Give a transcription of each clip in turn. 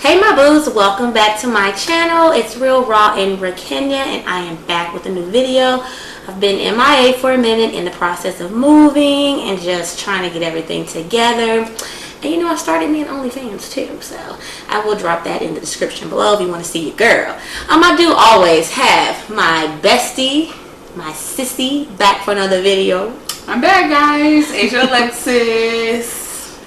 Hey my boos, welcome back to my channel. It's Real Raw in Kenya and I am back with a new video. I've been MIA for a minute in the process of moving and just trying to get everything together. And you know, I started me an OnlyFans too, so I will drop that in the description below if you want to see your girl. I do always have my bestie, my sissy, back for another video. I'm back, guys. Asia Alexis,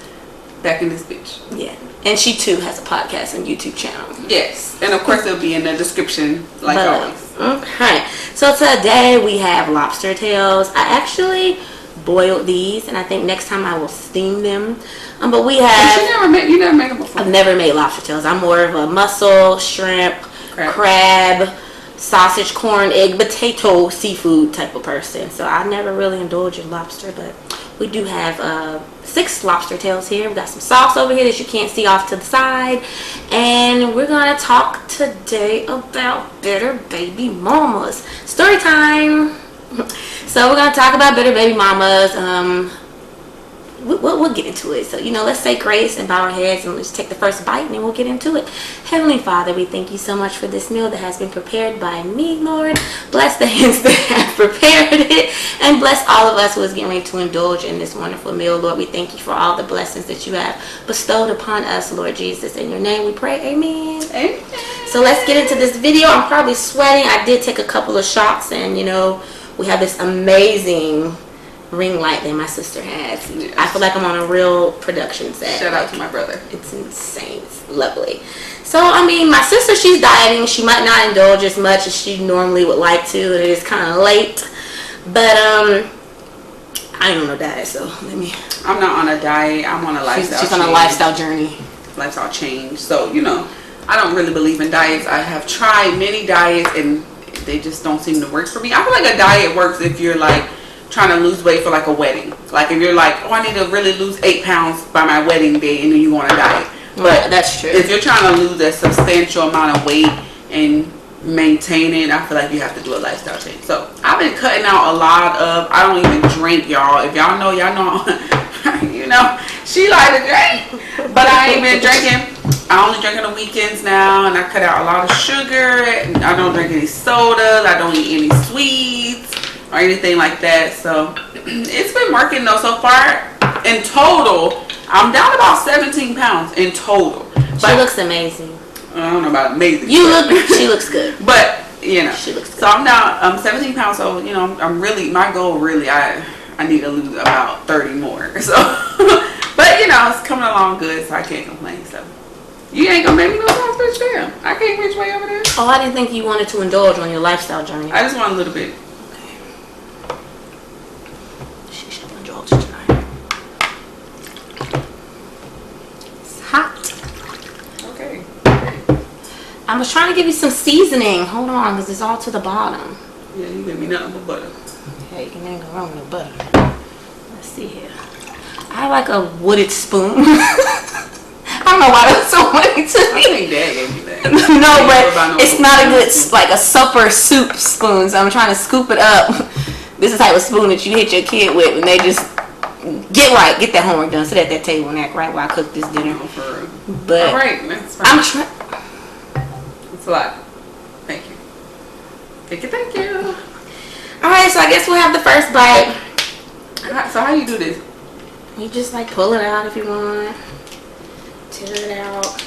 back in this bitch. Yeah, and she too has a podcast and YouTube channel. Yes, and of course it'll be in the description like always. Okay, so today we have lobster tails. I actually boiled these, and I think next time I will steam them. But we have. You never made them before. I've never made lobster tails. I'm more of a mussel, shrimp, crab, sausage, corn, egg, potato, seafood type of person. So I never really indulge in lobster, but we do have 6 lobster tails here. We got some sauce over here that you can't see off to the side, and we're gonna talk today about bitter baby mamas. Story time. So we're gonna talk about bitter baby mamas. We'll get into it. So, you know, let's say grace and bow our heads and let's take the first bite and then we'll get into it. Heavenly Father, we thank you so much for this meal that has been prepared by me, Lord. Bless the hands that have prepared it and bless all of us who is getting ready to indulge in this wonderful meal, Lord. We thank you for all the blessings that you have bestowed upon us, Lord Jesus. In your name we pray, amen. Amen. So let's get into this video. I'm probably sweating. I did take a couple of shots, and you know, we have this amazing ring light that my sister has. Yes. I feel like I'm on a real production set. Shout out to my brother. It's insane. It's lovely. So, I mean, my sister, she's dieting. She might not indulge as much as she normally would like to. It is kind of late. But, I ain't on no diet, so let me... I'm not on a diet. I'm on a lifestyle She's on a lifestyle journey. Lifestyle change. So, you know, I don't really believe in diets. I have tried many diets, and they just don't seem to work for me. I feel like a diet works if you're, like, trying to lose weight for like a wedding. Like if you're like, oh, I need to really lose 8 pounds by my wedding day, and then you want to diet. But that's true. If you're trying to lose a substantial amount of weight and maintain it, I feel like you have to do a lifestyle change. So I've been cutting out a lot of. I don't even drink, y'all. If y'all know, you know, she like to drink, but I ain't been drinking. I only drink on the weekends now, and I cut out a lot of sugar. And I don't drink any sodas. I don't eat any sweets or anything like that. So it's been working though so far. In total, I'm down about 17 pounds in total. But she looks amazing. I don't know about amazing. She looks good. But you know, she looks good. So I'm down 17 pounds. So you know, I'm really, my goal really, I need to lose about 30 more. So but you know, it's coming along good, so I can't complain. So you ain't gonna make me go down, bitch. Damn, I can't reach way over there. Oh, I didn't think you wanted to indulge on your lifestyle journey. I just want a little bit. Tonight. It's hot. Okay. I was trying to give you some seasoning. Hold on, because it's all to the bottom. Yeah, you give me nothing but butter. Okay, you can ain't go wrong with butter. Let's see here. I like a wooded spoon. I don't know why that's so funny to me. I think Dad gave me that. No, but it's not a good, like a supper soup spoon, so I'm trying to scoop it up. This is the type of spoon that you hit your kid with when they just get that homework done, sit at that table and act right while I cook this dinner. But all right, that's fine. I'm trying. It's a lot. Thank you. Thank you. All right, so I guess we'll have the first bite. So how you do this? You just like pull it out if you want. Tear it out.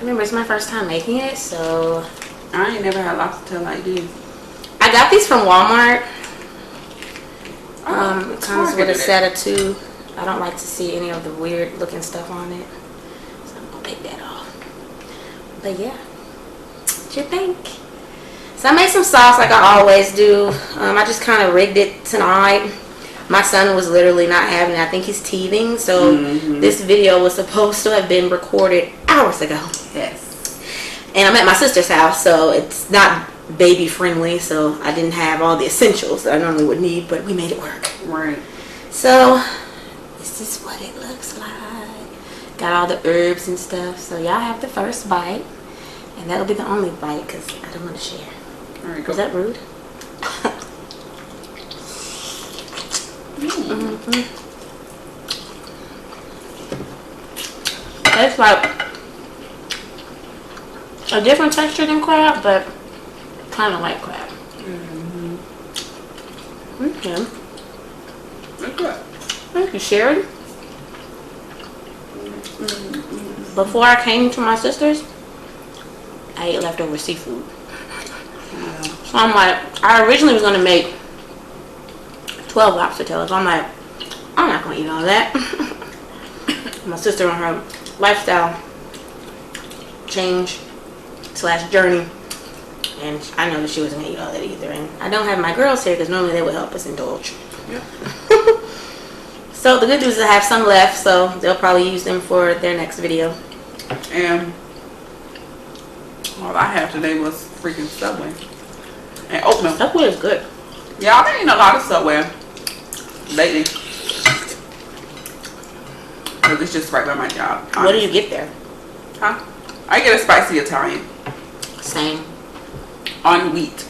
Remember, it's my first time making it, so I ain't never had lobster tail like this. I got these from Walmart. Oh, it comes with a set of 2. I don't like to see any of the weird looking stuff on it, so I'm gonna pick that off. But yeah, what you think? So I made some sauce like I always do. I just kind of rigged it tonight. My son was literally not having it. I think he's teething, so this video was supposed to have been recorded hours ago. Yes. And I'm at my sister's house, so it's not baby friendly, so I didn't have all the essentials that I normally would need, but we made it work. Right. So this is what it looks like. Got all the herbs and stuff. So y'all have the first bite, and that'll be the only bite because I don't want to share. All right, go. Is that rude? It's like a different texture than crab, but kind of like crab. Okay. That's good. Thank you, Sharon. Before I came to my sister's, I ate leftover seafood. So I'm like, I originally was gonna make 12 lobster tails. I'm like, I'm not gonna eat all that. My sister on her lifestyle change / journey, and I know that she wasn't gonna eat all that either. And I don't have my girls here because normally they would help us indulge. Yeah. So the good news is I have some left, so they'll probably use them for their next video. And all I had today was freaking Subway and oatmeal. Subway is good. Yeah, I've been eating a lot of Subway lately. Cause it's just right by my job. Honestly. What do you get there? Huh? I get a spicy Italian. Same. On wheat.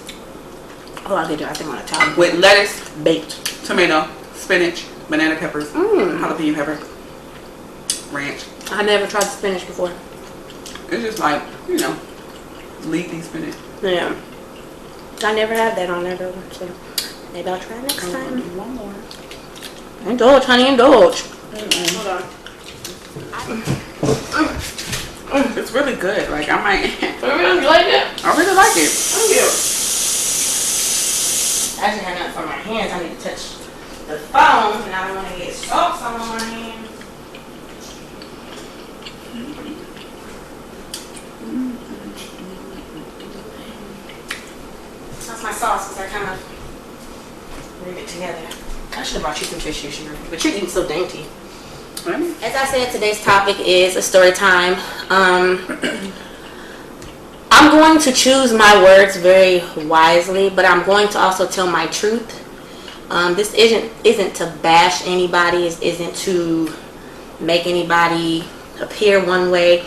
Oh, I get it. I think on Italian. With lettuce, Baked. tomato, spinach, banana peppers, jalapeno pepper, ranch. I never tried the spinach before. It's just like, you know, leafy spinach. Yeah. I never had that on there though, so maybe I'll try next time. One more. Indulge, honey, indulge. Hold on. It's really good. Like, I might. You like it? I really like it. Thank you. I actually had nothing for my hands. I need to touch the phone, and I don't want to get salt on my hands. That's my sauce, because I kind of rig it together. I should have brought you some tissues, but you're eating so dainty. As I said, today's topic is a story time. I'm going to choose my words very wisely, but I'm going to also tell my truth. This isn't to bash anybody. It isn't to make anybody appear one way,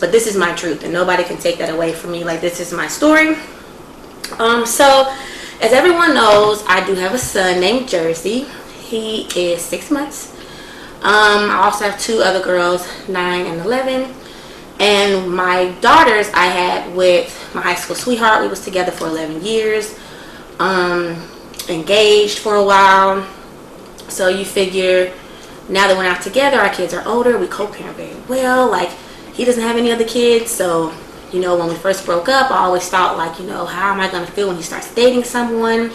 but this is my truth, and nobody can take that away from me. Like, this is my story. So, as everyone knows, I do have a son named Jersey. He is 6 months. I also have two other girls, 9 and 11. And my daughters I had with my high school sweetheart. We was together for 11 years. Engaged for a while. So you figure, now that we're not together, our kids are older. We co-parent very well. Like, he doesn't have any other kids. So, you know, when we first broke up, I always thought, like, you know, how am I going to feel when he starts dating someone?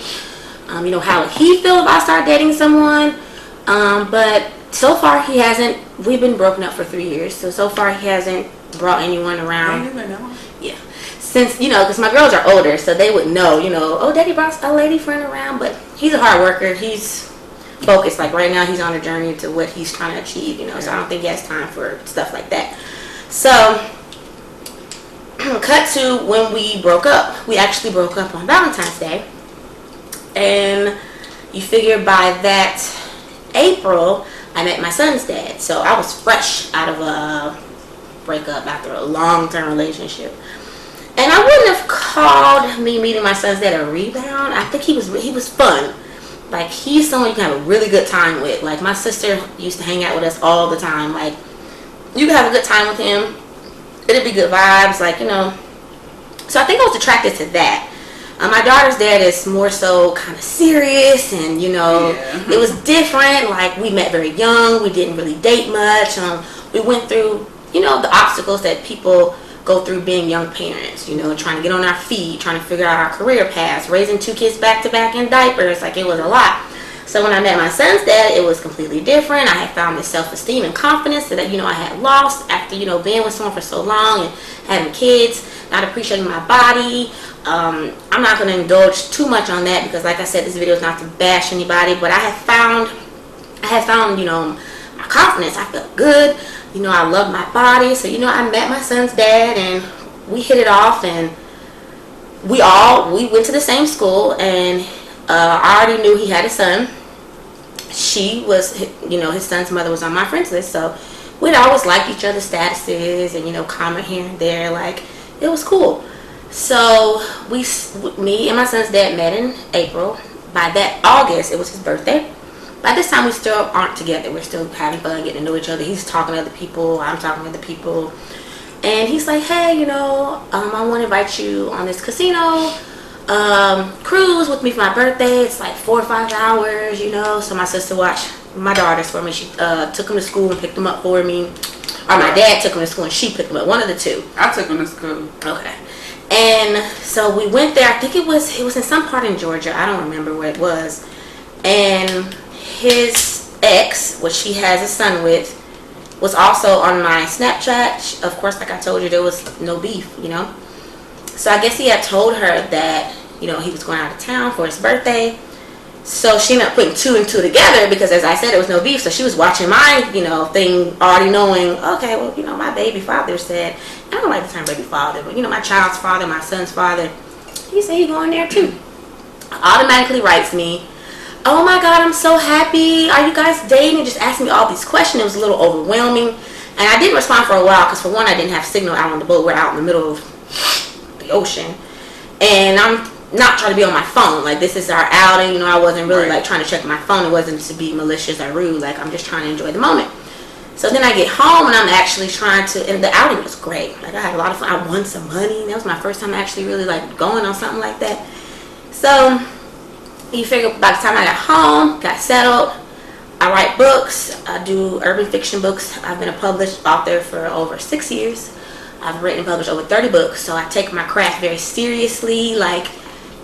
You know, how would he feel if I start dating someone? But so far he hasn't. We've been broken up for 3 years, so far he hasn't brought anyone around. Yeah, since, you know, because my girls are older, so they would know, you know, oh, daddy brought a lady friend around. But he's a hard worker. He's focused. Like, right now he's on a journey to what he's trying to achieve, you know. So I don't think he has time for stuff like that. So cut to when we broke up. We actually broke up on Valentine's Day, and you figure by that April I met my son's dad. So I was fresh out of a breakup after a long-term relationship. And I wouldn't have called me meeting my son's dad a rebound. I think he was fun. Like, he's someone you can have a really good time with. Like, my sister used to hang out with us all the time. Like, you can have a good time with him. It'd be good vibes, like, you know. So I think I was attracted to that. My daughter's dad is more so kind of serious, and, you know, it was different. Like, we met very young. We didn't really date much. We went through, you know, the obstacles that people go through being young parents, you know, trying to get on our feet, trying to figure out our career paths, raising 2 kids back to back in diapers. Like, it was a lot. So when I met my son's dad, it was completely different. I had found this self-esteem and confidence that, you know, I had lost after, you know, being with someone for so long and having kids, not appreciating my body. I'm not going to indulge too much on that because, like I said, this video is not to bash anybody, but I had found, you know, my confidence. I felt good. You know, I love my body. So, you know, I met my son's dad and we hit it off, and we went to the same school, and I already knew he had a son. She was, you know, his son's mother was on my friends list, so we'd always liked each other's statuses and, you know, comment here and there. Like, it was cool. So me and my son's dad met in April. By that August, it was his birthday. By this time, we still aren't together. We're still having fun, getting to know each other. He's talking to other people. I'm talking to other people. And he's like, hey, you know, I want to invite you on this casino cruise with me for my birthday. It's like 4 or 5 hours, you know. So my sister watched my daughters for me. She took them to school and picked them up for me. Or my dad took them to school and she picked them up. One of the two. I took them to school. Okay. And so we went there. I think it was in some part in Georgia. I don't remember where it was. And his ex, which he has a son with, was also on my Snapchat. Of course, like I told you, there was no beef, you know. So I guess he had told her that, you know, he was going out of town for his birthday. So she ended up putting 2 and 2 together because, as I said, there was no beef. So she was watching my, you know, thing, already knowing, okay, well, you know, my baby father said, I don't like the term baby father, but, you know, my child's father, my son's father, he said he's going there too. Automatically writes me, oh my God, I'm so happy. Are you guys dating? Just asking me all these questions. It was a little overwhelming. And I didn't respond for a while because, for one, I didn't have signal out on the boat. We're out in the middle of the ocean. And I'm not trying to be on my phone. Like, this is our outing. You know, I wasn't really, like, trying to check my phone. It wasn't to be malicious or rude. Like, I'm just trying to enjoy the moment. So then I get home and I'm actually trying to, and the outing was great. Like, I had a lot of fun. I won some money. That was my first time actually really, like, going on something like that. So you figure by the time I got home, got settled, I write books. I do urban fiction books. I've been a published author for over 6 years. I've written and published over 30 books. So I take my craft very seriously. Like,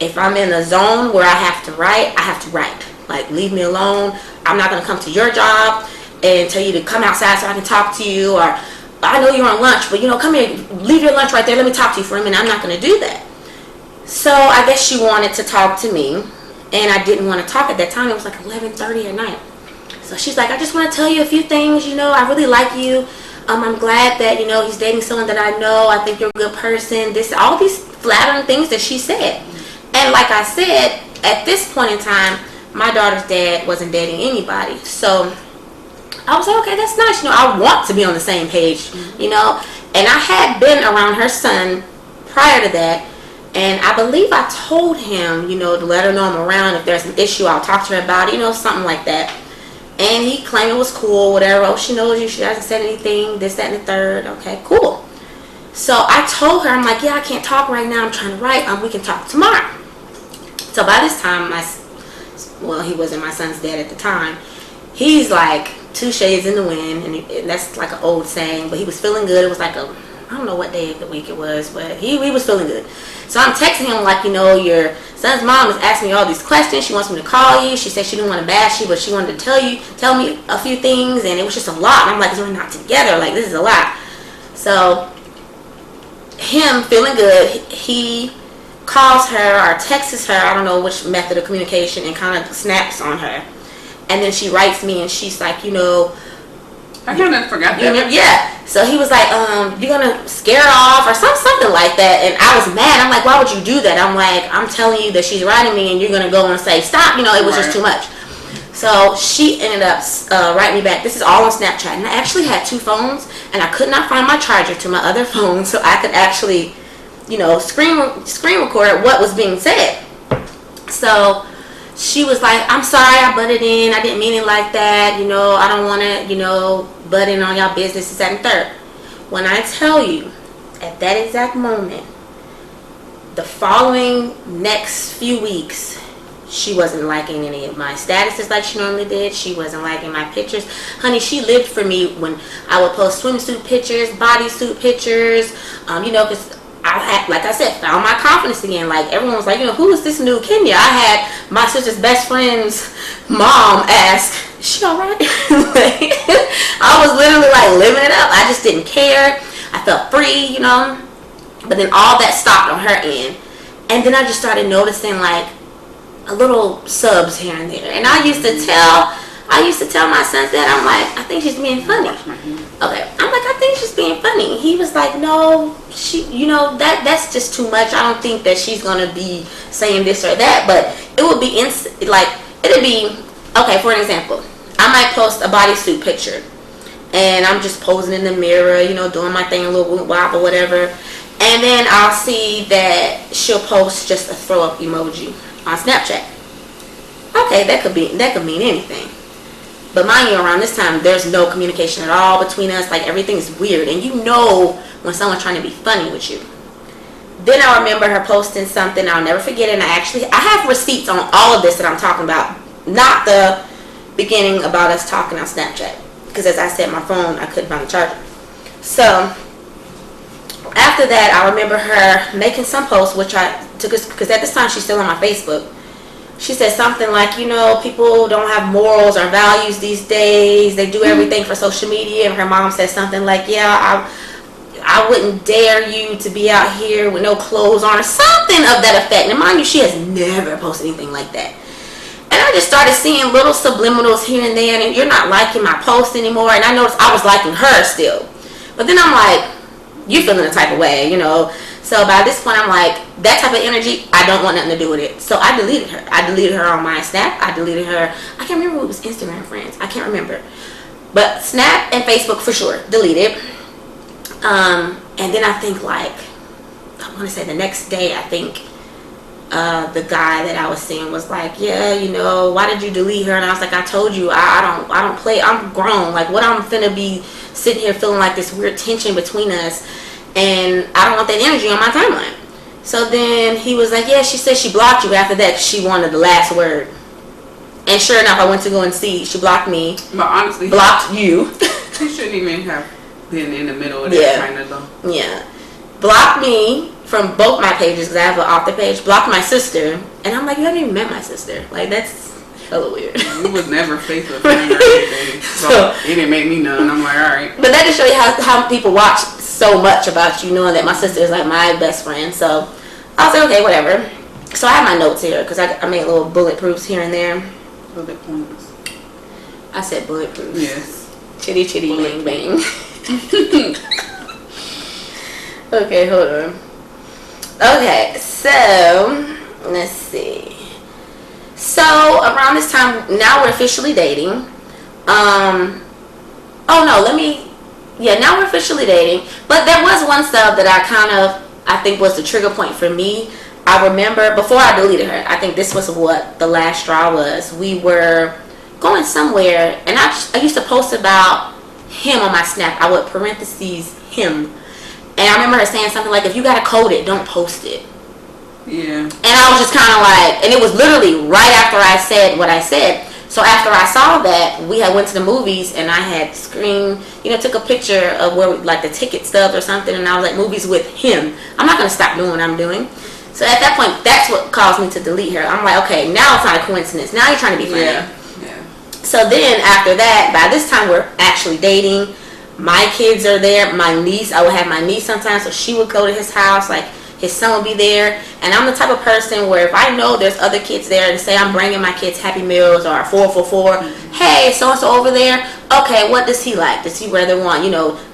if I'm in a zone where I have to write, I have to write. Like, leave me alone. I'm not going to come to your job and tell you to come outside so I can talk to you. Or, I know you're on lunch, but, you know, come here, leave your lunch right there. Let me talk to you for a minute. I'm not going to do that. So I guess she wanted to talk to me. And I didn't want to talk at that time. It was like 11:30 at night. So she's like, I just want to tell you a few things. You know, I really like you. I'm glad that, you know, he's dating someone that I know. I think you're a good person. All these flattering things that she said. And like I said, at this point in time, my daughter's dad wasn't dating anybody. So I was like, okay, that's nice. You know, I want to be on the same page, you know. And I had been around her son prior to that. And I believe I told him, you know, to let her know I'm around. If there's an issue, I'll talk to her about it, you know, something like that. And he claimed it was cool, whatever. Oh, she knows you. She hasn't said anything, this, that, and the third. Okay, cool. So I told her, I'm like, yeah, I can't talk right now. I'm trying to write. We can talk tomorrow. So by this time, he wasn't my son's dad at the time. He's like 2 shades in the wind. And that's like an old saying. But he was feeling good. It was like I don't know what day of the week it was, but he was feeling good. So I'm texting him like, you know, your son's mom is asking me all these questions. She wants me to call you. She said she didn't want to bash you, but she wanted to tell me a few things, and it was just a lot. And I'm like, we're not together. Like, this is a lot. So him feeling good, he calls her or texts her, I don't know which method of communication, and kind of snaps on her. And then she writes me, and she's like, you know, I kind of forgot that. Yeah. So he was like, you're going to scare her off or something like that. And I was mad. I'm like, why would you do that? I'm like, I'm telling you that she's writing me and you're going to go and say, stop. You know, it was just too much. So she ended up writing me back. This is all on Snapchat. And I actually had 2 phones and I could not find my charger to my other phone so I could actually, you know, screen record what was being said. So she was like, I'm sorry I butted in. I didn't mean it like that. You know, I don't want to, you know, butt in on y'all business, this, that, and third. When I tell you, at that exact moment, the following next few weeks, she wasn't liking any of my statuses like she normally did. She wasn't liking my pictures. Honey, she lived for me when I would post swimsuit pictures, bodysuit pictures, you know, because I had, like I said, found my confidence again. Like, everyone was like, you know, who is this new Kenya? I had my sister's best friend's mom ask, is she alright? Like, I was literally like living it up. I just didn't care. I felt free, you know. But then all that stopped on her end. And then I just started noticing like a little subs here and there. And I used to tell my sons that, I'm like, I think she's being funny. Okay, I'm like, I think she's being funny. He was like, no, you know, that's just too much. I don't think that she's gonna be saying this or that. But it would be it'd be okay. For an example, I might post a bodysuit picture, and I'm just posing in the mirror, you know, doing my thing, a little wop or whatever, and then I'll see that she'll post just a throw up emoji on Snapchat. Okay, that could mean anything. But mind you, around this time, there's no communication at all between us. Like, everything is weird. And you know when someone's trying to be funny with you. Then I remember her posting something. I'll never forget it. And I have receipts on all of this that I'm talking about. Not the beginning about us talking on Snapchat. Because as I said, my phone, I couldn't find the charger. So, after that, I remember her making some posts, which I took, because at this time, she's still on my Facebook. She said something like, you know, people don't have morals or values these days. They do everything for social media. And her mom said something like, yeah, I wouldn't dare you to be out here with no clothes on, or something of that effect. And mind you, she has never posted anything like that. And I just started seeing little subliminals here and there, and you're not liking my post anymore. And I noticed I was liking her still. But then I'm like, you feeling a type of way, you know. So by this point, I'm like, that type of energy, I don't want nothing to do with it. So I deleted her. I deleted her on my Snap. I deleted her. I can't remember what was Instagram friends. I can't remember. But Snap and Facebook for sure, deleted. And then I think, like, I want to say the next day, I think the guy that I was seeing was like, yeah, you know, why did you delete her? And I was like, I told you, I don't play. I'm grown. Like, what I'm finna be sitting here feeling like this weird tension between us, and I don't want that energy on my timeline. So then he was like, yeah, she said she blocked you after that because she wanted the last word. And sure enough, I went to go and see. She blocked me. But honestly, blocked you. She shouldn't even have been in the middle of that kind of though. Yeah. Blocked me from both my pages because I have an author page. Blocked my sister. And I'm like, you haven't even met my sister. Like, that's hella weird. We was never Facebook friends or anything. So it didn't make me none. I'm like, alright. But that just show you how people watch so much about you, knowing that my sister is like my best friend. So I was like, okay, whatever. So I have my notes here because I made little bulletproofs here and there. Bullet points. I said bulletproofs. Yes. Chitty chitty bang bang. Okay, hold on. Okay, so let's see. So around this time, now we're officially dating. Now we're officially dating. But there was one sub that I think was the trigger point for me. I remember before I deleted her, I think this was what the last straw was. We were going somewhere, and I used to post about him on my Snap. I would parentheses him. And I remember her saying something like, if you gotta code it, don't post it. Yeah. And I was just kind of like, and it was literally right after I said what I said. So after I saw that, we had went to the movies, and I had took a picture of where like the ticket stubs or something, and I was like, movies with him. I'm not gonna stop doing what I'm doing. So at that point, that's what caused me to delete her. I'm like, okay, now it's not a coincidence. Now you're trying to be funny. Yeah. So then after that, by this time we're actually dating. My kids are there. My niece, I would have my niece sometimes, so she would go to his house. Like, his son would be there. And I'm the type of person where if I know there's other kids there, and say I'm bringing my kids Happy Meals or 444, hey, so-and-so over there, okay, what does he like? Does he rather want,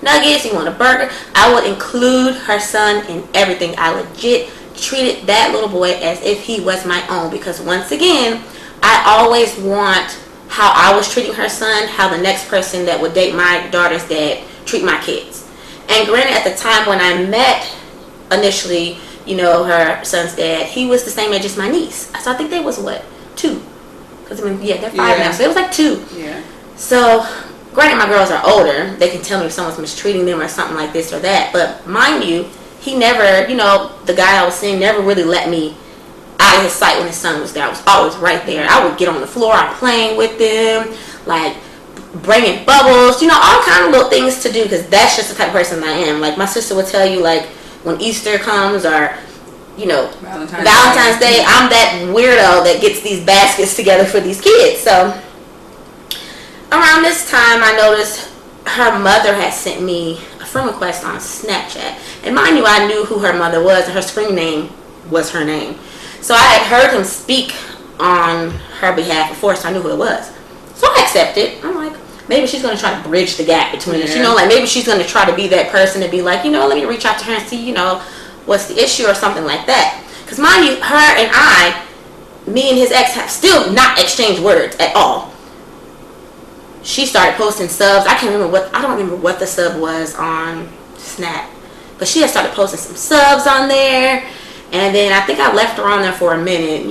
nuggets? He want a burger? I would include her son in everything. I legit treated that little boy as if he was my own, because once again, I always want how I was treating her son, how the next person that would date my daughter's dad treat my kids. And granted, at the time when I met initially, her son's dad, he was the same age as my niece. So I think they was 2? Because they're 5 now, so it was like 2. Yeah. So granted, my girls are older. They can tell me if someone's mistreating them or something like this or that. But mind you, he never, the guy I was seeing never really let me out of his sight when his son was there. I was always right there. I would get on the floor. I'm playing with them, like bringing bubbles, all kind of little things to do, because that's just the type of person I am. Like, my sister would tell you, like, when Easter comes or, Valentine's Day, I'm that weirdo that gets these baskets together for these kids. So around this time, I noticed her mother had sent me a friend request on Snapchat. And mind you, I knew who her mother was, and her screen name was her name. So I had heard him speak on her behalf before, so I knew who it was. So I accepted. I'm like, maybe she's going to try to bridge the gap between us. Like, maybe she's going to try to be that person to be like, let me reach out to her and see, what's the issue or something like that. Because mind you, her and me and his ex have still not exchanged words at all. She started posting subs. I don't remember what the sub was on Snap. But she had started posting some subs on there. And then I think I left her on there for a minute,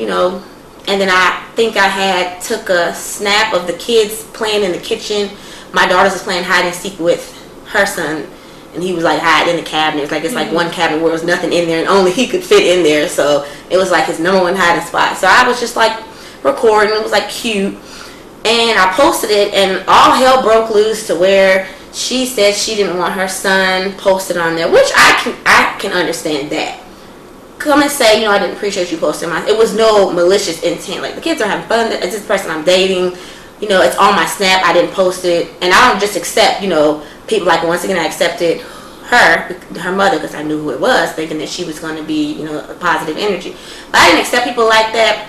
And then I think I took a snap of the kids playing in the kitchen. My daughter was playing hide and seek with her son, and he was like hiding in the cabinets. Like, it's like one cabinet where there was nothing in there and only he could fit in there. So it was like his number one hiding spot. So I was just like recording. It was like cute. And I posted it, and all hell broke loose to where she said she didn't want her son posted on there, which I can understand that. Come and say, I didn't appreciate you posting mine. It was no malicious intent. Like, the kids are having fun. It's this person I'm dating. It's on my Snap. I didn't post it. And I don't just accept, people. Like, once again, I accepted her mother, because I knew who it was, thinking that she was going to be, a positive energy. But I didn't accept people like that.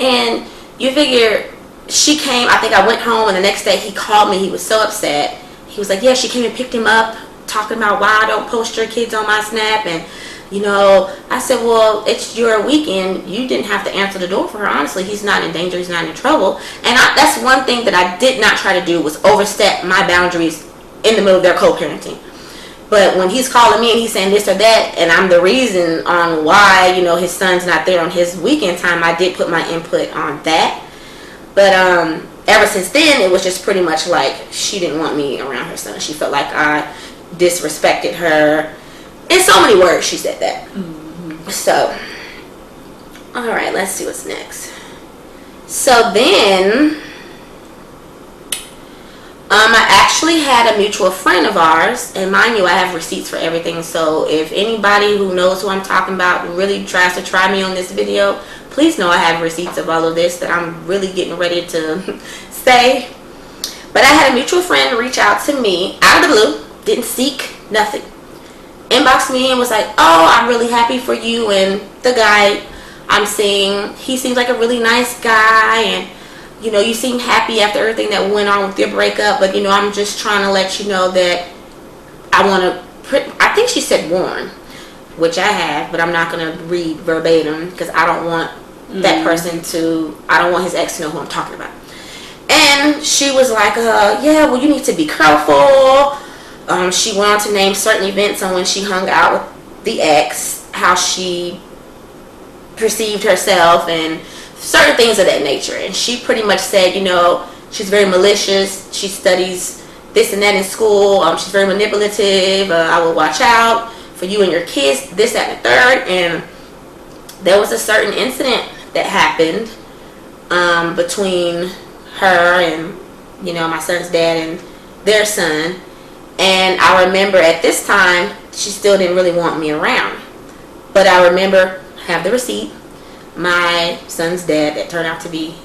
And you figure, she came, I think I went home, and the next day he called me. He was so upset. He was like, yeah, she came and picked him up, talking about why I don't post your kids on my Snap. And I said, well, it's your weekend. You didn't have to answer the door for her. Honestly, he's not in danger. He's not in trouble. And that's one thing that I did not try to do, was overstep my boundaries in the middle of their co-parenting. But when he's calling me and he's saying this or that, and I'm the reason on why, his son's not there on his weekend time, I did put my input on that. But ever since then, it was just pretty much like she didn't want me around her son. She felt like I disrespected her. In so many words, she said that. Mm-hmm. So, all right, let's see what's next. So then, I actually had a mutual friend of ours, and mind you, I have receipts for everything. So if anybody who knows who I'm talking about really tries to try me on this video, please know I have receipts of all of this that I'm really getting ready to say. But I had a mutual friend reach out to me out of the blue, didn't seek nothing. Inboxed me and was like, oh, I'm really happy for you and the guy I'm seeing. He seems like a really nice guy, and you seem happy after everything that went on with your breakup, but I'm just trying to let you know that I want to, I think she said warn, which I have, but I'm not going to read verbatim because I don't want that person I don't want his ex to know who I'm talking about. And she was like, yeah, well, you need to be careful. She went on to name certain events on when she hung out with the ex, how she perceived herself, and certain things of that nature. And she pretty much said, she's very malicious. She studies this and that in school. She's very manipulative. I will watch out for you and your kids, this, that, and the third. And there was a certain incident that happened between her and, my son's dad and their son. And I remember at this time, she still didn't really want me around. But I remember, have the receipt, my son's dad that turned out to be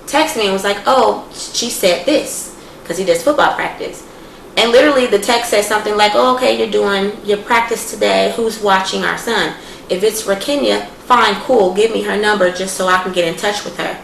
texted me and was like, oh, she said this, because he does football practice. And literally the text says something like, oh, okay, you're doing your practice today. Who's watching our son? If it's Rakenya, fine, cool. Give me her number just so I can get in touch with her.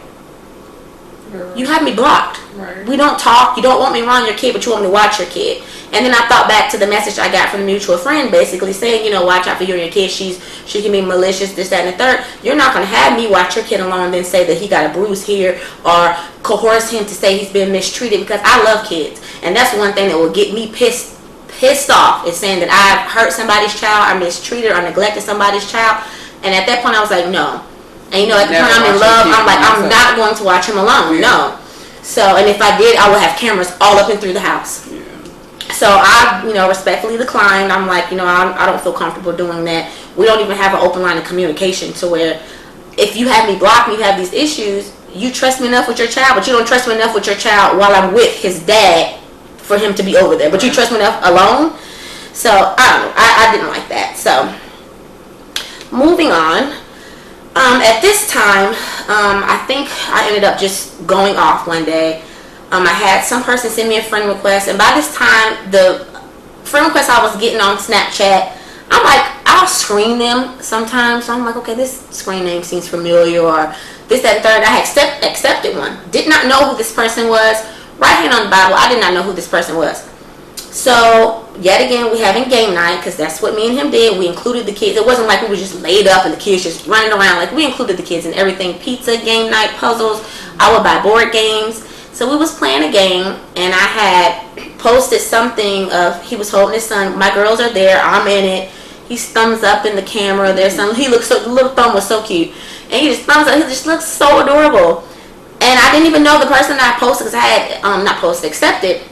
Right. You have me blocked. Right. We don't talk. You don't want me around your kid, but you want me to watch your kid. And then I thought back to the message I got from the mutual friend, basically saying, watch out for you and your kid. She can be malicious, this, that, and the third. You're not going to have me watch your kid alone and then say that he got a bruise here, or coerce him to say he's been mistreated, because I love kids. And that's one thing that will get me pissed off, is saying that I've hurt somebody's child, I mistreated or neglected somebody's child. And at that point I was like, no. And at the point I'm in love, I'm like, I'm not going to watch him alone. Yeah. No. So, and if I did, I would have cameras all up and through the house. Yeah. So I, respectfully declined. I'm like, I don't feel comfortable doing that. We don't even have an open line of communication to where if you have me blocked and you have these issues, you trust me enough with your child, but you don't trust me enough with your child while I'm with his dad for him to be over there. But you trust me enough alone. So, I don't know. I didn't like that. So, moving on. At this time, I think I ended up just going off one day. I had some person send me a friend request, and by this time, the friend request I was getting on Snapchat, I'm like, I'll screen them sometimes. So I'm like, okay, this screen name seems familiar, or this, that, and third. I had accepted one. Did not know who this person was. Right hand on the Bible, I did not know who this person was. So, yet again, we having game night, because that's what me and him did. We included the kids. It wasn't like we were just laid up and the kids just running around. Like, we included the kids in everything. Pizza, game night, puzzles. I would buy board games. So we was playing a game, and I had posted something of, he was holding his son. My girls are there. I'm in it. He's thumbs up in the camera. There's some. He looks so, the little thumb was so cute. And he just thumbs up. He just looks so adorable. And I didn't even know the person that I posted, because I had, not posted, accepted.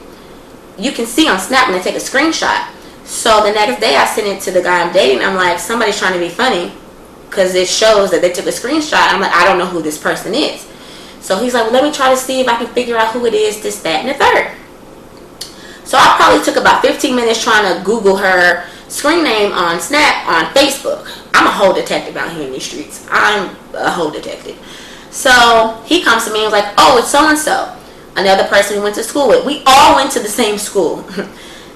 You can see on Snap when they take a screenshot. So the next day I sent it to the guy I'm dating. I'm like, somebody's trying to be funny, because it shows that they took a screenshot. I'm like, I don't know who this person is. So he's like, well, let me try to see if I can figure out who it is, this, that, and the third. So I probably took about 15 minutes trying to Google her screen name on Snap on Facebook. I'm a whole detective out here in these streets. I'm a whole detective. So he comes to me and was like, oh, it's so-and-so, another person we went to school with. We all went to the same school.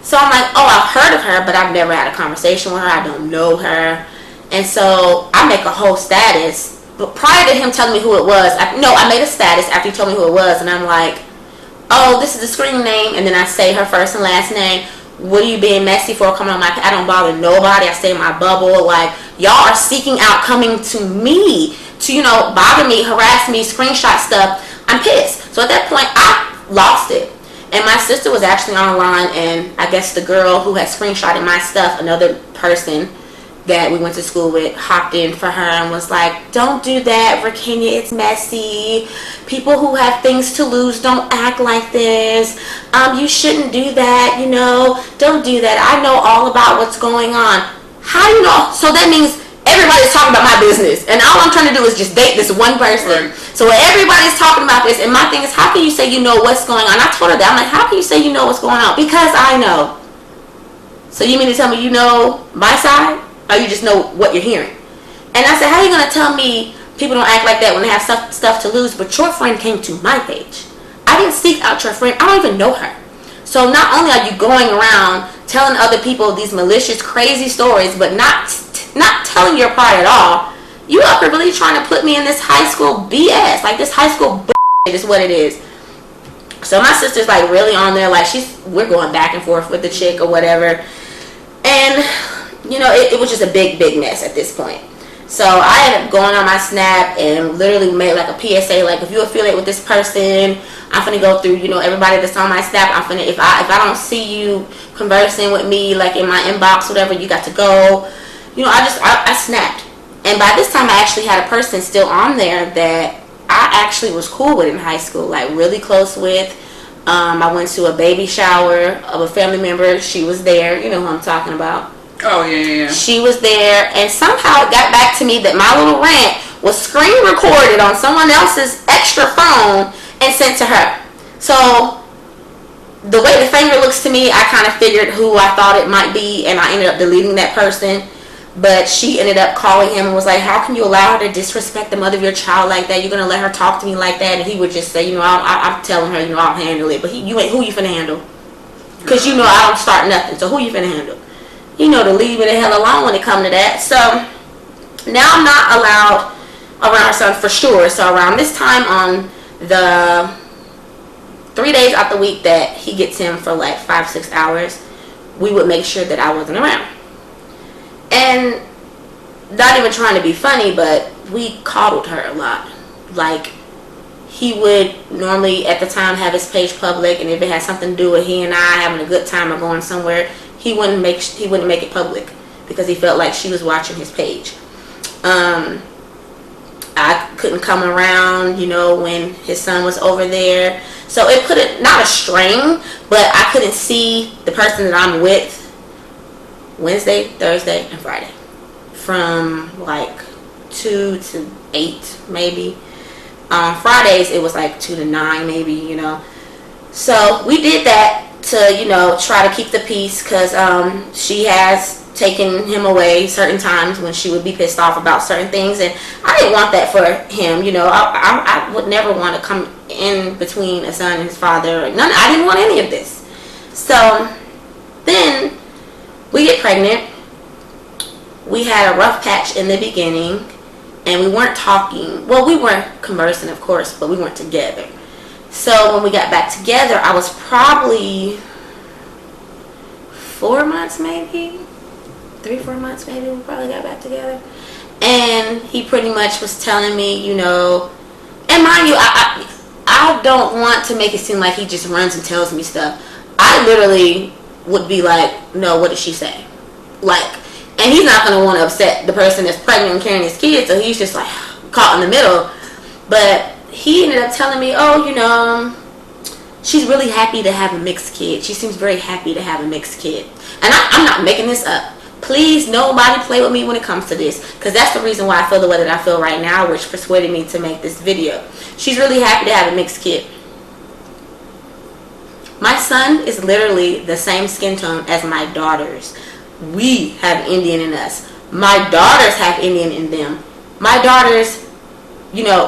So I'm like, oh, I've heard of her, but I've never had a conversation with her. I don't know her. And so I make a whole status. But prior to him telling me who it was, I made a status after he told me who it was. And I'm like, oh, this is the screen name. And then I say her first and last name. What are you being messy for coming on my page? I don't bother nobody. I stay in my bubble. Like, y'all are seeking out, coming to me to, bother me, harass me, screenshot stuff. I'm pissed. So at that point, I lost it. And my sister was actually online, and I guess the girl who had screenshotted my stuff, another person that we went to school with, hopped in for her and was like, don't do that, Virginia, it's messy. People who have things to lose don't act like this. You shouldn't do that, don't do that. I know all about what's going on. How do you know? So that means everybody's talking about my business, and all I'm trying to do is just date this one person. Right. So everybody's talking about this, and my thing is, how can you say you know what's going on? I told her that. I'm like, how can you say you know what's going on? Because I know. So you mean to tell me you know my side? Or you just know what you're hearing? And I said, how are you going to tell me people don't act like that when they have stuff to lose? But your friend came to my page. I didn't seek out your friend. I don't even know her. So not only are you going around telling other people these malicious, crazy stories, but not telling your part at all, you up here really trying to put me in this high school BS. Like, this high school bullshit is what it is. So my sister's like really on there, like we're going back and forth with the chick or whatever. And it was just a big mess at this point. So I ended up going on my Snap and literally made like a PSA, like, if you affiliate with this person, I'm finna go through, everybody that's on my Snap. I'm finna, if I don't see you conversing with me, like in my inbox, whatever, you got to go. I snapped. And by this time I actually had a person still on there that I actually was cool with in high school, like really close with. I went to a baby shower of a family member. She was there. You know who I'm talking about. Oh, yeah. She was there, and somehow it got back to me that my little rant was screen recorded on someone else's extra phone and sent to her. So the way the finger looks to me, I kind of figured who I thought it might be, and I ended up deleting that person. But she ended up calling him and was like, how can you allow her to disrespect the mother of your child like that? You're going to let her talk to me like that? And he would just say, I'm telling her, I'll handle it. But who you finna handle? Because I don't start nothing. So who you finna handle? To leave me the hell alone when it comes to that. So now I'm not allowed around her son for sure. So around this time on the 3 days out the week that he gets him for like 5-6 hours, we would make sure that I wasn't around. And not even trying to be funny, but we coddled her a lot. Like, he would normally at the time have his page public, and if it had something to do with he and I having a good time or going somewhere, he wouldn't make it public because he felt like she was watching his page. I couldn't come around, when his son was over there. So it put it, not a strain, but I couldn't see the person that I'm with Wednesday, Thursday, and Friday. From like 2 to 8 maybe. Fridays it was like 2 to 9 maybe, So we did that to, try to keep the peace, because she has taken him away certain times when she would be pissed off about certain things, and I didn't want that for him. I would never want to come in between a son and his father. I didn't want any of this. So then we get pregnant. We had a rough patch in the beginning, and we weren't talking. Well, we weren't conversing, of course, but we weren't together. So when we got back together, I was probably 4 months maybe. 3-4 months maybe we probably got back together. And he pretty much was telling me, and mind you, I don't want to make it seem like he just runs and tells me stuff. I literally would be like, no, what did she say? Like, and he's not going to want to upset the person that's pregnant and carrying his kids, so he's just like, caught in the middle. But he ended up telling me, oh, she's really happy to have a mixed kid. She seems very happy to have a mixed kid. And I'm not making this up. Please, nobody play with me when it comes to this, because that's the reason why I feel the way that I feel right now, which persuaded me to make this video. She's really happy to have a mixed kid. My son is literally the same skin tone as my daughters. We have Indian in us. My daughters have Indian in them. My daughters,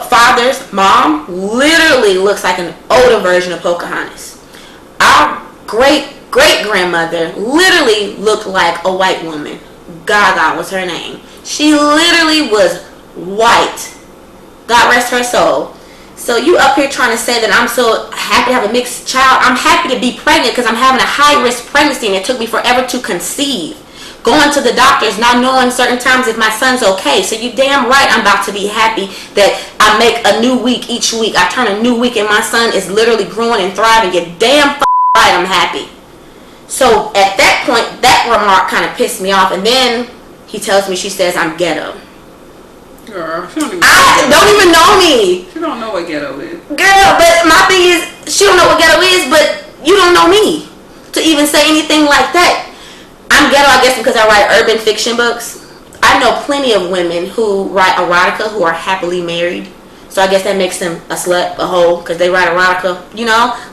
father's mom literally looks like an older version of Pocahontas. Our great-great-grandmother literally looked like a white woman. Gaga was her name. She literally was white. God rest her soul. So you up here trying to say that I'm so happy to have a mixed child. I'm happy to be pregnant because I'm having a high-risk pregnancy and it took me forever to conceive. Going to the doctors, not knowing certain times if my son's okay. So you damn right I'm about to be happy that I make a new week each week. I turn a new week and my son is literally growing and thriving. You're damn right I'm happy. So at that point, that remark kind of pissed me off. And then he tells me, she says I'm ghetto. Girl, she don't even know me. She don't know what ghetto is. Girl, but my thing is, she don't know what ghetto is, but you don't know me to even say anything like that. I'm ghetto, I guess, because I write urban fiction books. I know plenty of women who write erotica who are happily married. So I guess that makes them a slut, a hoe, because they write erotica,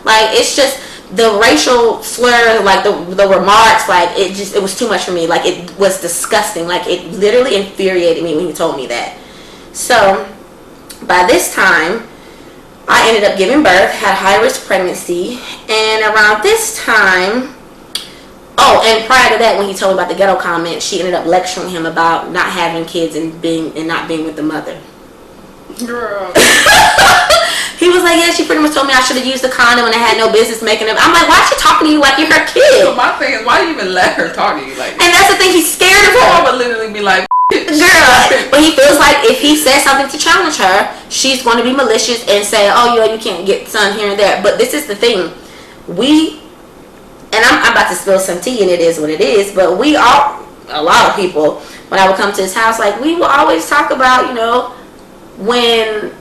Like, it's just the racial slur, like the remarks, like, it was too much for me. Like, it was disgusting. Like, it literally infuriated me when he told me that. So, by this time, I ended up giving birth, had a high-risk pregnancy, and around this time, and prior to that, when he told me about the ghetto comment, she ended up lecturing him about not having kids and not being with the mother. Girl. He was like, yeah, she pretty much told me I should have used the condom and I had no business making it. I'm like, why is she talking to you like you're her kid? So my thing is, why do you even let her talk to you like that? And that's the thing, he's scared of her. I would literally be like, girl, but he feels like if he says something to challenge her, she's going to be malicious and say, oh, you can't get son here and there. But this is the thing. And I'm about to spill some tea and it is what it is, but a lot of people, when I would come to his house, like, we would always talk about, when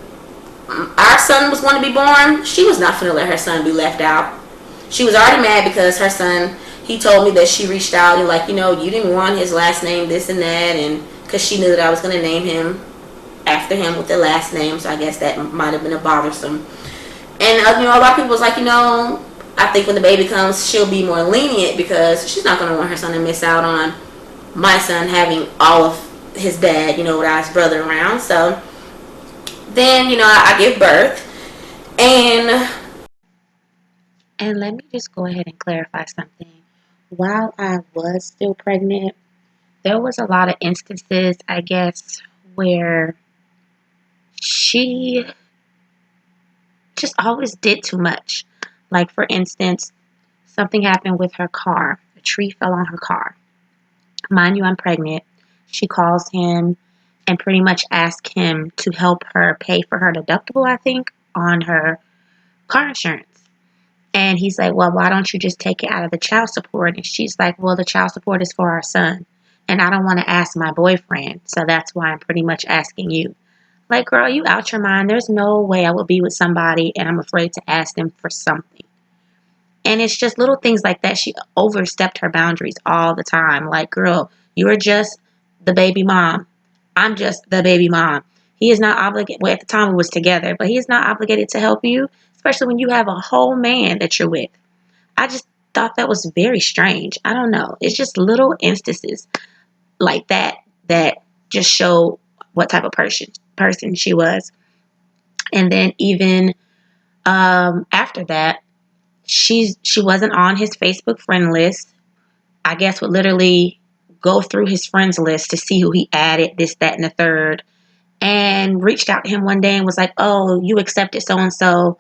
our son was going to be born, she was not going to let her son be left out. She was already mad because her son, he told me that she reached out and like, you didn't want his last name, this and that, and because she knew that I was going to name him after him with the last name, so I guess that might have been a bothersome. And a lot of people was like, I think when the baby comes, she'll be more lenient because she's not going to want her son to miss out on my son having all of his dad, without his brother around. So then, I give birth. And let me just go ahead and clarify something. While I was still pregnant, there was a lot of instances, I guess, where she just always did too much. Like, for instance, something happened with her car. A tree fell on her car. Mind you, I'm pregnant. She calls him and pretty much asks him to help her pay for her deductible, I think, on her car insurance. And he's like, well, why don't you just take it out of the child support? And she's like, well, the child support is for our son. And I don't want to ask my boyfriend. So that's why I'm pretty much asking you. Like, girl, you out your mind. There's no way I would be with somebody and I'm afraid to ask them for something. And it's just little things like that. She overstepped her boundaries all the time. Like, girl, you're just the baby mom. I'm just the baby mom. He is not obligated. Well, at the time we was together, but he is not obligated to help you, especially when you have a whole man that you're with. I just thought that was very strange. I don't know. It's just little instances like that just show what type of person she was. And then even after that, she wasn't on his Facebook friend list. I guess would literally go through his friends list to see who he added, this, that, and the third, and reached out to him one day and was like, oh, you accepted so-and-so.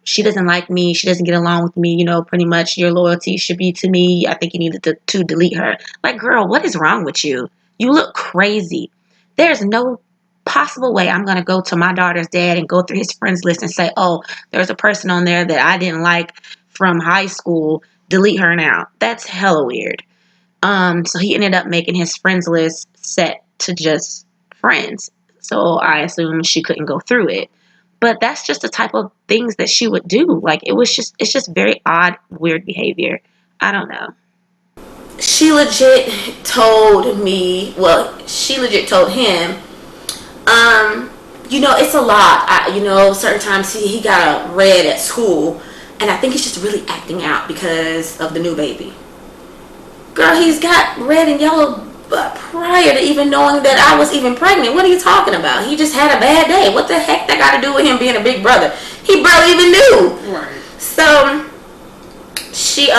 She doesn't like me. She doesn't get along with me. Pretty much your loyalty should be to me. I think you needed to delete her. Like, girl, what is wrong with you? You look crazy. There's no possible way I'm going to go to my daughter's dad and go through his friends list and say, oh, there's a person on there that I didn't like from high school. Delete her now. That's hella weird. So he ended up making his friends list set to just friends. So I assumed she couldn't go through it. But that's just the type of things that she would do. Like, it's just very odd, weird behavior. I don't know. She legit told me, well, she legit told him, it's a lot. Certain times he got a red at school, and I think he's just really acting out because of the new baby. Girl, he's got red and yellow prior to even knowing that I was even pregnant. What are you talking about? He just had a bad day. What the heck that got to do with him being a big brother? He barely even knew. Right. So she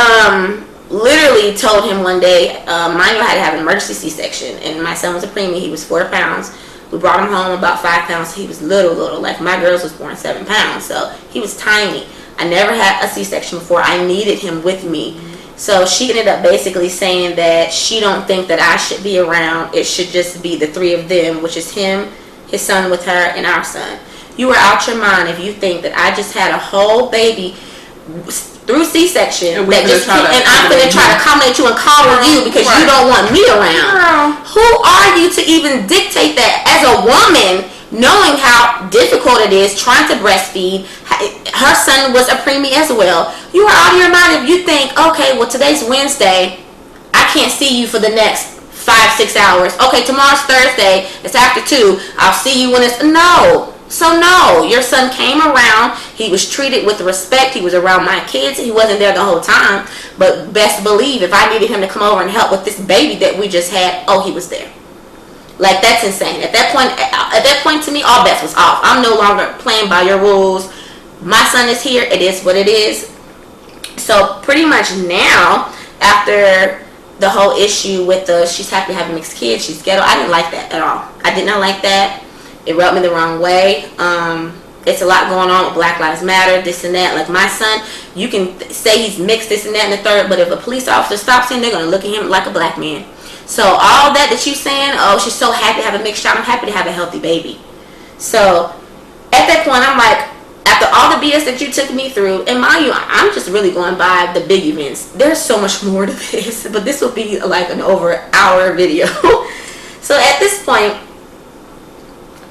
literally told him one day, mind you, I had to have an emergency C-section, and my son was a preemie. He was 4 pounds. We brought him home about 5 pounds. He was little. Like, my girls was born 7 pounds, so he was tiny. I never had a C-section before. I needed him with me. So she ended up basically saying that she don't think that I should be around. It should just be the 3 of them, which is him, his son with her, and our son. You are out your mind if you think that I just had a whole baby through C-section and I'm going to try to accommodate you and coddle you because you don't want me around. Who are you to even dictate that as a woman, knowing how difficult it is trying to breastfeed? Her son was a preemie as well. You are out of your mind if you think, okay, well, today's Wednesday, I can't see you for the next 5-6 hours. Okay, tomorrow's Thursday, it's after 2, I'll see you when it's... No, your son came around. He was treated with respect. He was around my kids. He wasn't there the whole time, but best believe if I needed him to come over and help with this baby that we just had, he was there. Like, that's insane. At that point to me, all bets was off. I'm no longer playing by your rules. My son is here. It is what it is. So pretty much now, after the whole issue with she's happy to have mixed kids, she's ghetto, I didn't like that at all. I did not like that. It rubbed me the wrong way. It's a lot going on with Black Lives Matter, this and that. Like, my son, you can say he's mixed, this and that, and the third, but if a police officer stops him, they're going to look at him like a black man. So all that you saying, she's so happy to have a mixed child, I'm happy to have a healthy baby. So at that point, I'm like, after all the BS that you took me through, and mind you, I'm just really going by the big events. There's so much more to this, but this will be like an over hour video. So at this point,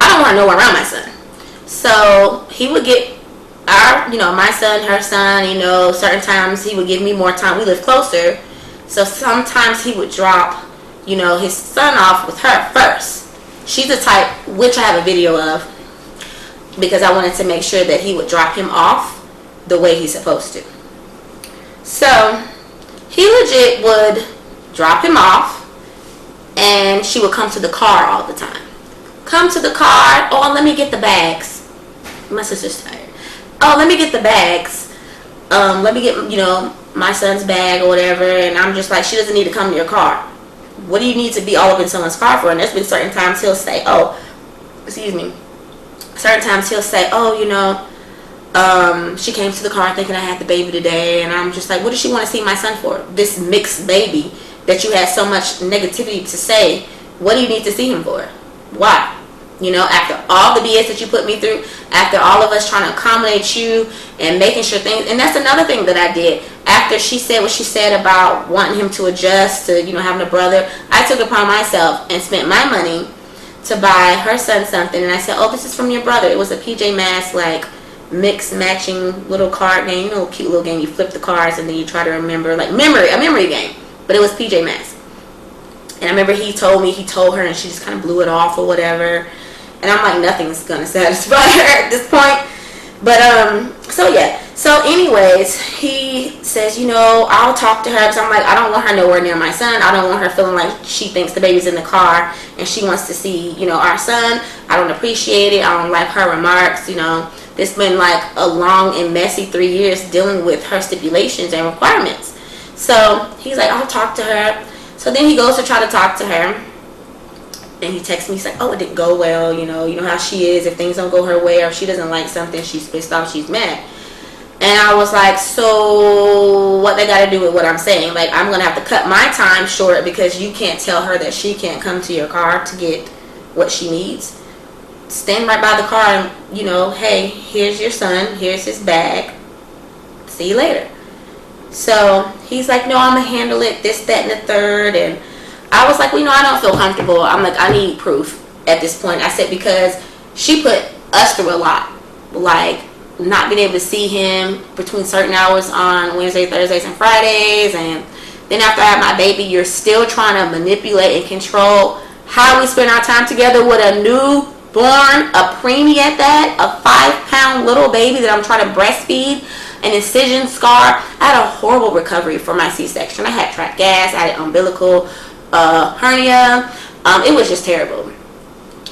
I don't want to know around my son. So he would get my son, her son, certain times he would give me more time. We live closer. So sometimes he would drop, his son off with her first. She's the type, which I have a video of, because I wanted to make sure that he would drop him off the way he's supposed to. So he legit would drop him off, and she would come to the car all the time. Come to the car. Let me get the bags. My sister's tired. Let me get the bags. Let me get, my son's bag or whatever. And I'm just like, she doesn't need to come to your car. What do you need to be all up in someone's car for? And there's been certain times he'll say, certain times he'll say, she came to the car thinking I had the baby today. And I'm just like, what does she want to see my son for? This mixed baby that you had so much negativity to say. What do you need to see him for? Why? After all the BS that you put me through, after all of us trying to accommodate you and making sure things, and that's another thing that I did. After she said what she said about wanting him to adjust to, having a brother, I took it upon myself and spent my money to buy her son something. And I said, this is from your brother. It was a PJ Masks, like, mix matching little card game. Cute little game. You flip the cards and then you try to remember, like, a memory game. But it was PJ Masks. And I remember he told her, and she just kind of blew it off or whatever. And I'm like, nothing's going to satisfy her at this point. But, So anyways, he says, I'll talk to her. Because I'm like, I don't want her nowhere near my son. I don't want her feeling like she thinks the baby's in the car and she wants to see, our son. I don't appreciate it. I don't like her remarks. This been like a long and messy 3 years dealing with her stipulations and requirements. So he's like, I'll talk to her. So then he goes to try to talk to her. And he texts me, he's like, it didn't go well, you know how she is. If things don't go her way or if she doesn't like something, she's pissed off, she's mad. And I was like, so what they got to do with what I'm saying? Like, I'm going to have to cut my time short because you can't tell her that she can't come to your car to get what she needs. Stand right by the car and, hey, here's your son, here's his bag. See you later. So he's like, no, I'm going to handle it, this, that, and the third. And I was like, I don't feel comfortable. I'm like, I need proof. at this point. I said, because she put us through a lot. Like, not being able to see him between certain hours on Wednesdays, Thursdays, and Fridays. And then after I had my baby, you're still trying to manipulate and control how we spend our time together with a newborn, a preemie at that, a 5-pound little baby that I'm trying to breastfeed, an incision scar. I had a horrible recovery for my C-section. I had trapped gas, I had an umbilical hernia. It was just terrible.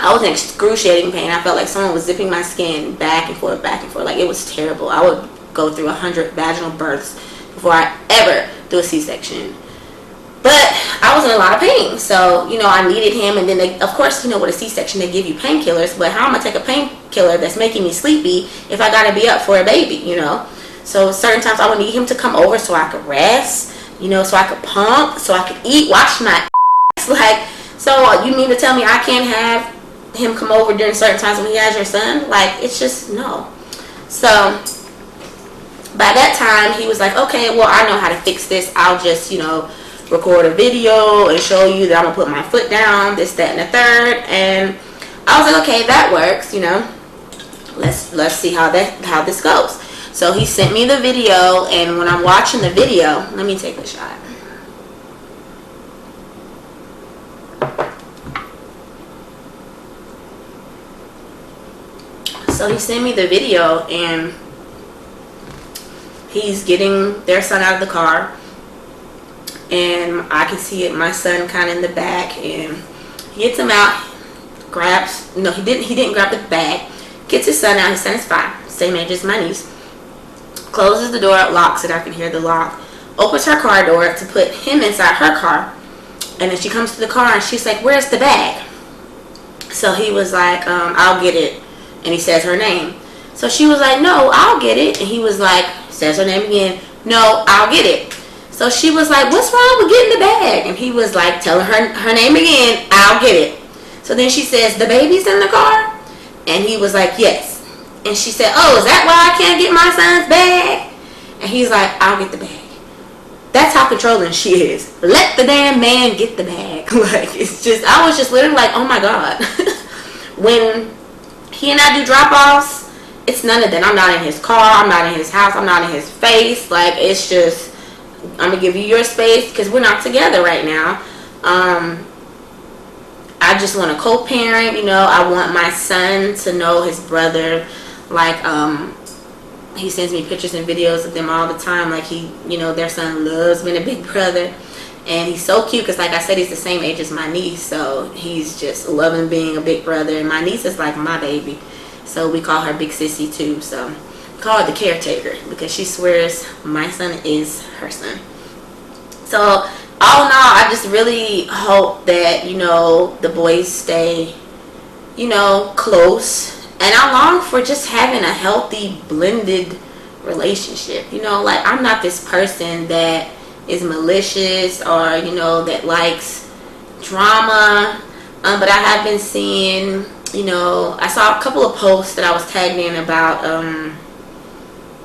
I was in excruciating pain. I felt like someone was zipping my skin back and forth, back and forth. Like, it was terrible. I would go through 100 vaginal births before I ever do a C-section. But I was in a lot of pain. So, I needed him. And then, they, of course, with a C-section, they give you painkillers. But how am I going to take a painkiller that's making me sleepy if I got to be up for a baby, So, certain times I would need him to come over so I could rest, so I could pump, so I could eat, watch my ass. Like, so you mean to tell me I can't have him come over during certain times when he has your son? Like, it's just no. So by that time he was like, okay, well, I know how to fix this. I'll just record a video and show you that I'm gonna put my foot down, this, that, and the third. And I was like, okay, that works. Let's see how this goes. So he sent me the video, and when I'm watching the video, let me take a shot. So he sent me the video, and he's getting their son out of the car, and I can see it, my son kind of in the back, and he gets him out, he didn't grab the bag, gets his son out. His son is 5, same age as my niece, closes the door, locks it, I can hear the lock, opens her car door to put him inside her car, and then she comes to the car and she's like, where's the bag? So he was like, I'll get it. And he says her name. So she was like, no, I'll get it. And he was like, says her name again, no, I'll get it. So she was like, what's wrong with getting the bag? And he was like, telling her name again, I'll get it. So then she says, the baby's in the car? And he was like, yes. And she said, oh, is that why I can't get my son's bag? And he's like, I'll get the bag. That's how controlling she is. Let the damn man get the bag. Like, it's just, I was just literally like, oh my God. When he and I do drop-offs, it's none of that. I'm not in his car. I'm not in his house. I'm not in his face. Like, it's just, I'm going to give you your space because we're not together right now. I just want to co-parent, I want my son to know his brother. Like, he sends me pictures and videos of them all the time. Like, their son loves being a big brother. And he's so cute because, like I said, he's the same age as my niece. So he's just loving being a big brother. And my niece is like my baby. So we call her Big Sissy too. So we call her the caretaker because she swears my son is her son. So all in all, I just really hope that, the boys stay, close. And I long for just having a healthy, blended relationship. Like, I'm not this person that is malicious or that likes drama, but I have been seeing, I saw a couple of posts that I was tagged in about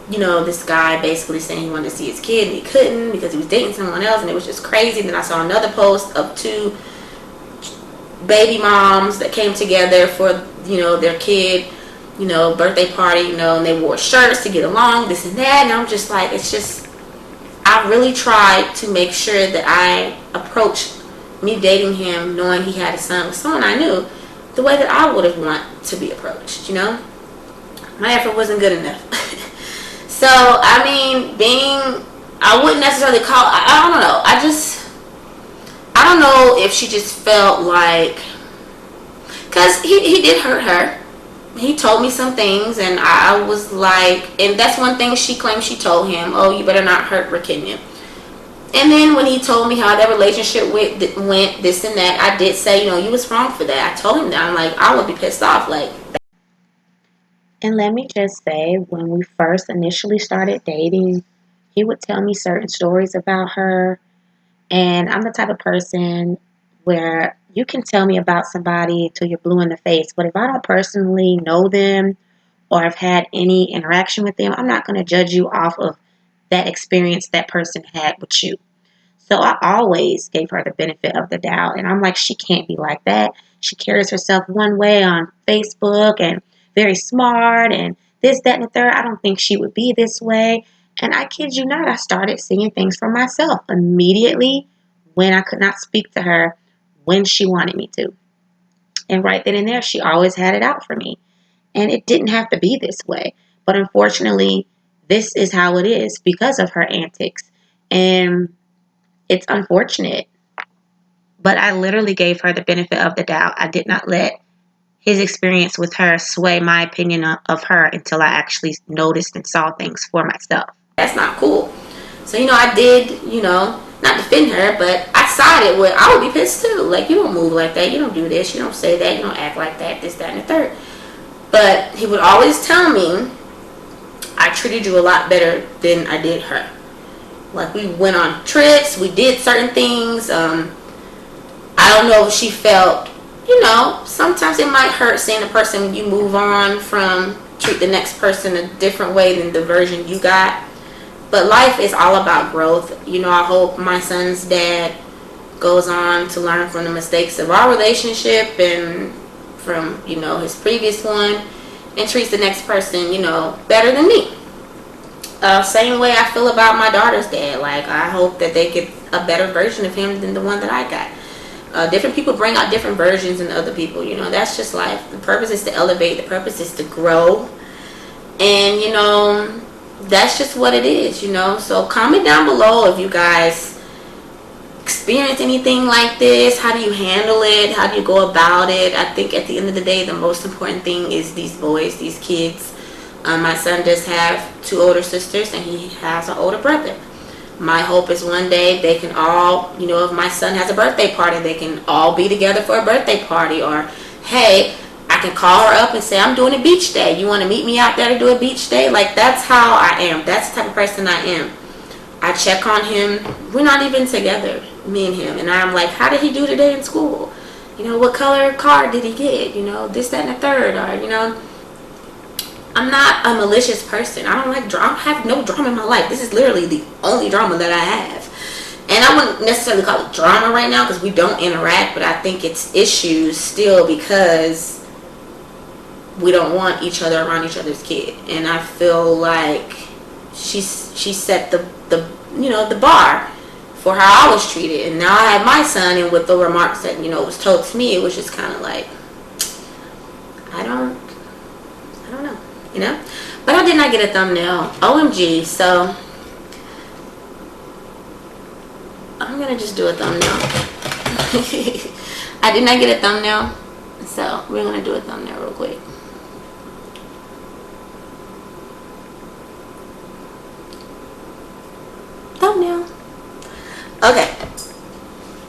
this guy basically saying he wanted to see his kid and he couldn't because he was dating someone else, and it was just crazy. And then I saw another post of 2 baby moms that came together for their kid birthday party, and they wore shirts to get along, this and that. And I'm just like, it's just, I really tried to make sure that I approached me dating him, knowing he had a son with someone I knew, the way that I would have wanted to be approached, My effort wasn't good enough. So, I mean, I wouldn't necessarily call, I don't know. I don't know if she just felt like, because he did hurt her. He told me some things, and I was like, and that's one thing she claimed she told him, oh, you better not hurt Rakinya. And then when he told me how that relationship went, this and that, I did say, you was wrong for that. I told him that. I'm like, I would be pissed off. Like, and let me just say, when we first initially started dating, he would tell me certain stories about her. And I'm the type of person where you can tell me about somebody till you're blue in the face. But if I don't personally know them or have had any interaction with them, I'm not going to judge you off of that experience that person had with you. So I always gave her the benefit of the doubt. And I'm like, she can't be like that. She carries herself one way on Facebook and very smart and this, that, and the third. I don't think she would be this way. And I kid you not, I started seeing things for myself immediately when I could not speak to her when she wanted me to. And right then and there, she always had it out for me. And it didn't have to be this way. But unfortunately, this is how it is because of her antics. And it's unfortunate. But I literally gave her the benefit of the doubt. I did not let his experience with her sway my opinion of her until I actually noticed and saw things for myself. That's not cool. So, I did, not defend her, but I sided with, I would be pissed too. Like, you don't move like that. You don't do this. You don't say that. You don't act like that, this, that, and the third. But he would always tell me, I treated you a lot better than I did her. Like, we went on trips. We did certain things. I don't know if she felt, sometimes it might hurt seeing the person you move on from treat the next person a different way than the version you got. But life is all about growth. I hope my son's dad goes on to learn from the mistakes of our relationship and from, his previous one, and treats the next person, better than me. Same way I feel about my daughter's dad. Like, I hope that they get a better version of him than the one that I got. Different people bring out different versions in other people. That's just life. The purpose is to elevate. The purpose is to grow. And, that's just what it is, So comment down below if you guys experience anything like this. How do you handle it? How do you go about it? I think at the end of the day, the most important thing is these boys, these kids. My son does have 2 older sisters and he has an older brother. My hope is one day they can all, if my son has a birthday party, they can all be together for a birthday party. Or, hey, I can call her up and say, I'm doing a beach day. You want to meet me out there to do a beach day? Like, that's how I am. That's the type of person I am. I check on him. We're not even together, me and him. And I'm like, how did he do today in school? What color car did he get? This, that, and the third. Or, I'm not a malicious person. I don't like drama. I have no drama in my life. This is literally the only drama that I have. And I wouldn't necessarily call it drama right now because we don't interact, but I think it's issues still because we don't want each other around each other's kid. And I feel like she set the bar for how I was treated. And now I have my son, and with the remarks that, was told to me, it was just kind of like, I don't know, but I did not get a thumbnail. OMG. So I'm gonna just do a thumbnail. I did not get a thumbnail, so we're gonna do a thumbnail real quick. Thumbnail. Okay.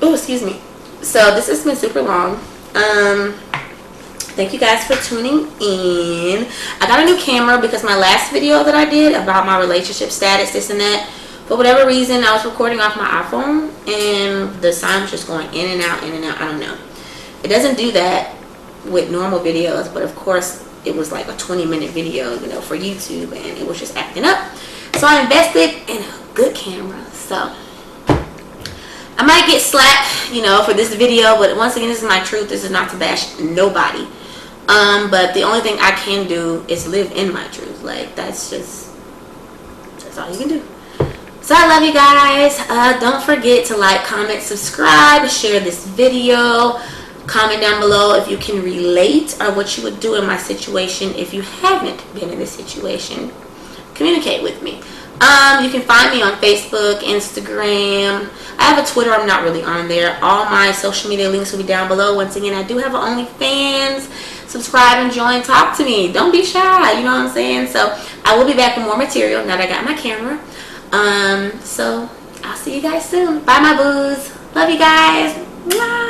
Oh, excuse me. So this has been super long. Thank you guys for tuning in. I got a new camera because my last video that I did about my relationship status, this and that, for whatever reason, I was recording off my iPhone and the sound was just going in and out, in and out. I don't know. It doesn't do that with normal videos, but of course, it was like a 20-minute video, for YouTube, and it was just acting up. So I invested in a good camera. So I might get slapped, for this video, but once again, this is my truth. This is not to bash nobody. But the only thing I can do is live in my truth. Like, that's all you can do. So I love you guys. Don't forget to like, comment, subscribe, share this video. Comment down below if you can relate or what you would do in my situation if you haven't been in this situation. Communicate with me. You can find me on Facebook, Instagram. I have a Twitter. I'm not really on there. All my social media links will be down below. Once again, I do have an OnlyFans. Subscribe and join. Talk to me. Don't be shy. You know what I'm saying? So I will be back with more material now that I got my camera. So I'll see you guys soon. Bye, my boos. Love you guys. Mwah.